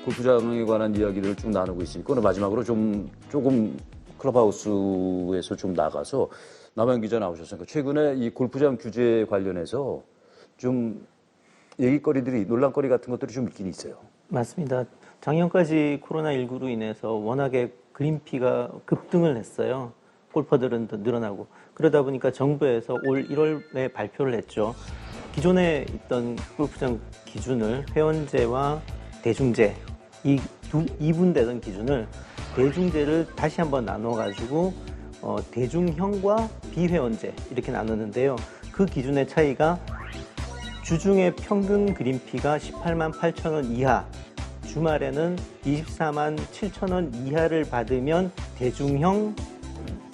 골프장에 관한 이야기들을 쭉 나누고 있으니까 오늘 마지막으로 조금 클럽하우스에서 좀 나가서 남한 기자 나오셨으니까 최근에 이 골프장 규제 관련해서 좀 얘기거리들이 논란거리 같은 것들이 좀 있긴 있어요. 맞습니다. 작년까지 코로나19로 인해서 워낙에 그린피가 급등을 했어요. 골퍼들은 더 늘어나고. 그러다 보니까 정부에서 올 1월에 발표를 했죠. 기존에 있던 골프장 기준을 회원제와 대중제, 이 이분되던 기준을 대중제를 다시 한번 나눠가지고 대중형과 비회원제 이렇게 나눴는데요. 그 기준의 차이가 주중에 평균 그린피가 18만 8천 원 이하, 주말에는 24만 7천 원 이하를 받으면 대중형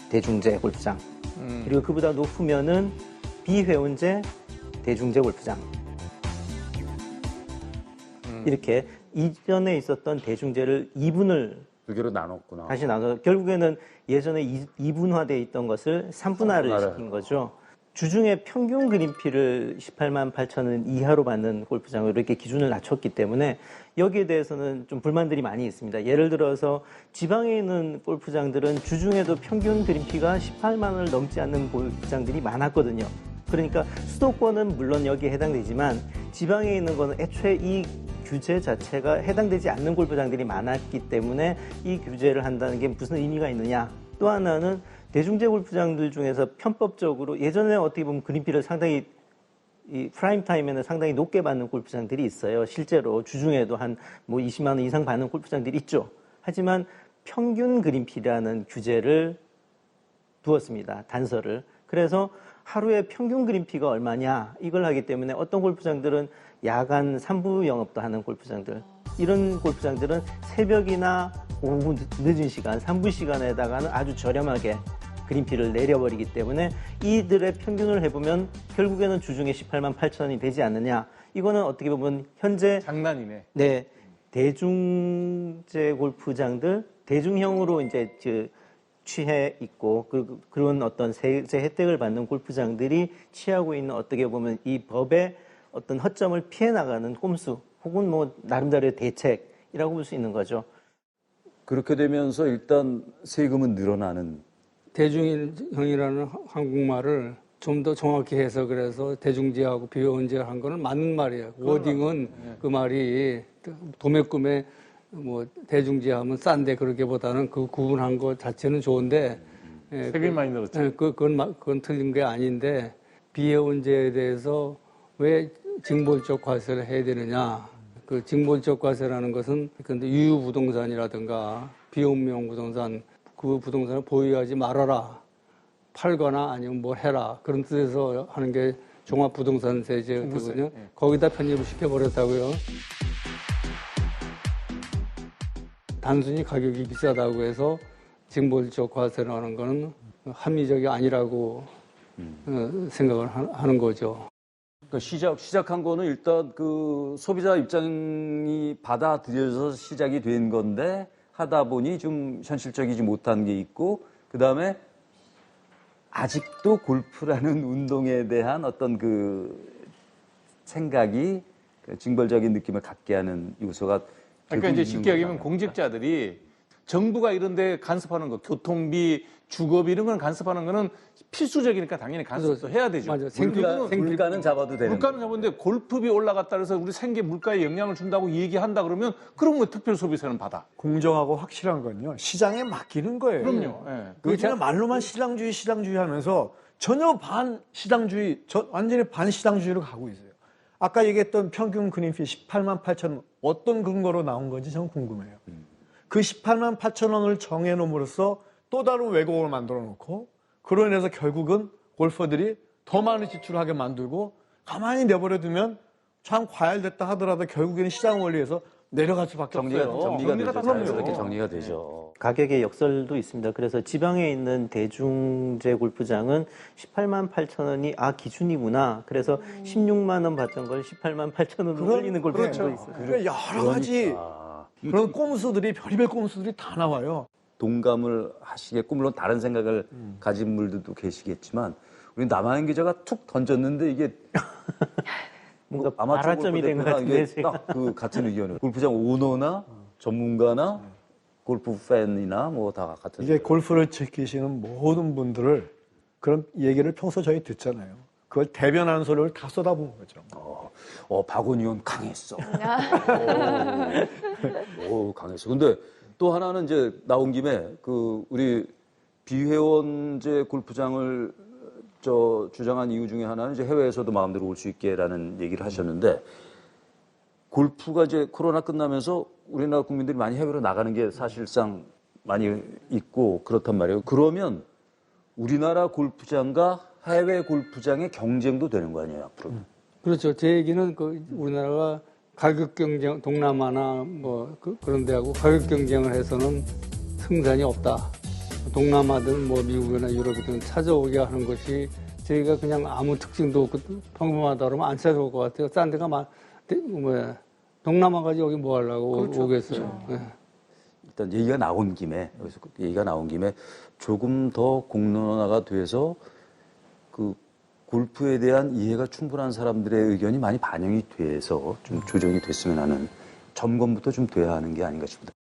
대중제 골프장, 그리고 그보다 높으면은 비회원제 대중제 골프장. 이렇게 이전에 있었던 대중제를 2분을 두 개로 나눴구나. 다시 나눠서 결국에는 예전에 2분화되어 있던 것을 3분화를 시킨 거죠. 주중에 평균 그린피를 18만 8천 원 이하로 받는 골프장으로 이렇게 기준을 낮췄기 때문에 여기에 대해서는 좀 불만들이 많이 있습니다. 예를 들어서 지방에 있는 골프장들은 주중에도 평균 그린피가 18만 원을 넘지 않는 골프장들이 많았거든요. 그러니까 수도권은 물론 여기에 해당되지만 지방에 있는 거는 애초에 이 규제 자체가 해당되지 않는 골프장들이 많았기 때문에 이 규제를 한다는 게 무슨 의미가 있느냐. 또 하나는 대중제 골프장들 중에서 편법적으로 예전에 어떻게 보면 그린피를 상당히 이 프라임 타임에는 상당히 높게 받는 골프장들이 있어요. 실제로 주중에도 한 뭐 20만 원 이상 받는 골프장들이 있죠. 하지만 평균 그린피라는 규제를 두었습니다. 단서를. 그래서 하루에 평균 그린피가 얼마냐 이걸 하기 때문에 어떤 골프장들은 야간 3부 영업도 하는 골프장들, 이런 골프장들은 새벽이나 오후 늦은 시간 3부 시간에다가는 아주 저렴하게 그린피를 내려버리기 때문에 이들의 평균을 해보면 결국에는 주중에 18만 8천 원이 되지 않느냐. 이거는 어떻게 보면 현재 장난이네. 네, 대중제 골프장들 대중형으로 이제 취해 있고 그런 어떤 세제 혜택을 받는 골프장들이 취하고 있는 어떻게 보면 이 법의 어떤 허점을 피해 나가는 꼼수 혹은 뭐 나름대로의 대책이라고 볼 수 있는 거죠. 그렇게 되면서 일단 세금은 늘어나는. 대중형이라는 한국말을 좀 더 정확히 해서 그래서 대중제하고 비회원제 한 거는 맞는 말이에요. 워딩은 그 말이 도매금에 뭐 대중제하면 싼데 그렇게보다는 그 구분한 것 자체는 좋은데 세금이 많이 늘었죠. 그건 틀린 게 아닌데 비회원제에 대해서 왜 징벌적 과세를 해야 되느냐. 그 징벌적 과세라는 것은 근데 유유부동산이라든가 비업용 부동산 그 부동산을 보유하지 말아라. 팔거나 아니면 뭘 해라. 그런 뜻에서 하는 게 종합부동산세제거든요. 네. 거기다 편입을 시켜버렸다고요. 단순히 가격이 비싸다고 해서 징벌적 과세를 하는 거는 합리적이 아니라고 생각을 하는 거죠. 그러니까 시작한 거는 일단 그 소비자 입장이 받아들여서 시작이 된 건데 하다 보니 좀 현실적이지 못한 게 있고 그 다음에 아직도 골프라는 운동에 대한 어떤 그 생각이 그 징벌적인 느낌을 갖게 하는 요소가 그러니까 이제 쉽게 얘기하면 공직자들이 정부가 이런 데 간섭하는 거, 교통비, 주거비 이런 건 간섭하는 거는 필수적이니까 당연히 간섭도 해야 되죠. 맞아요. 물가는 잡아도 되는. 물가는 잡았는데 골프비 올라갔다 그래서 우리 생계 물가에 영향을 준다고 얘기한다 그러면 그러면 특별 소비세는 받아. 공정하고 확실한 건요. 시장에 맡기는 거예요. 그럼요. 예. 요즘에 말로만 시장주의 하면서 전혀 반시장주의, 완전히 반시장주의로 가고 있어요. 아까 얘기했던 평균 그린피 18만 8천 원 어떤 근거로 나온 건지 저는 궁금해요. 그 18만 8천 원을 정해놓음으로써 또 다른 왜곡을 만들어 놓고 그로 인해서 결국은 골퍼들이 더 많은 지출하게 만들고 가만히 내버려두면 참 과열됐다 하더라도 결국에는 시장 원리에서 내려갈 수밖에 없어요. 정리가 되죠. 그럼요. 자연스럽게 정리가 되죠. 가격의 역설도 있습니다. 그래서 지방에 있는 대중제 골프장은 18만 8천 원이 기준이구나. 그래서 16만 원 받던 걸 18만 8천 원으로 올리는 골프장도 있어요. 그러니까 여러 가지 그런 꼼수들이 별의별 꼼수들이 다 나와요. 동감을 하시겠고 물론 다른 생각을 가진 분들도 계시겠지만 우리 남한 기자가 툭 던졌는데 이게 뭔가 아마추어 발화점이 된 것 같은데 딱 그 같은 의견을 골프장 오너나 전문가나 골프 팬이나 뭐 다 같은. 이게 골프를 지키시는 모든 분들을 그런 얘기를 평소 저희 듣잖아요. 그걸 대변하는 소리를 다 쏟아부은 거죠. 박원 의원 강했어. 강했어. 근데 또 하나는 이제 나온 김에 그 우리 비회원제 골프장을 주장한 이유 중에 하나는 이제 해외에서도 마음대로 올 수 있게라는 얘기를 하셨는데 골프가 이제 코로나 끝나면서 우리나라 국민들이 많이 해외로 나가는 게 사실상 많이 있고 그렇단 말이에요. 그러면 우리나라 골프장과 해외 골프장의 경쟁도 되는 거 아니에요, 앞으로? 그렇죠. 제 얘기는 그 우리나라가 가격 경쟁, 동남아나 뭐 그런 데하고 가격 경쟁을 해서는 승산이 없다. 동남아든 뭐 미국이나 유럽이든 찾아오게 하는 것이 저희가 그냥 아무 특징도 없고 평범하다 그러면 안 찾아올 것 같아요. 싼 데가 동남아까지 여기 뭐 하려고 오겠어요. 네. 일단 얘기가 나온 김에 조금 더 공론화가 돼서 그 골프에 대한 이해가 충분한 사람들의 의견이 많이 반영이 돼서 좀 조정이 됐으면 하는 점검부터 좀 돼야 하는 게 아닌가 싶습니다.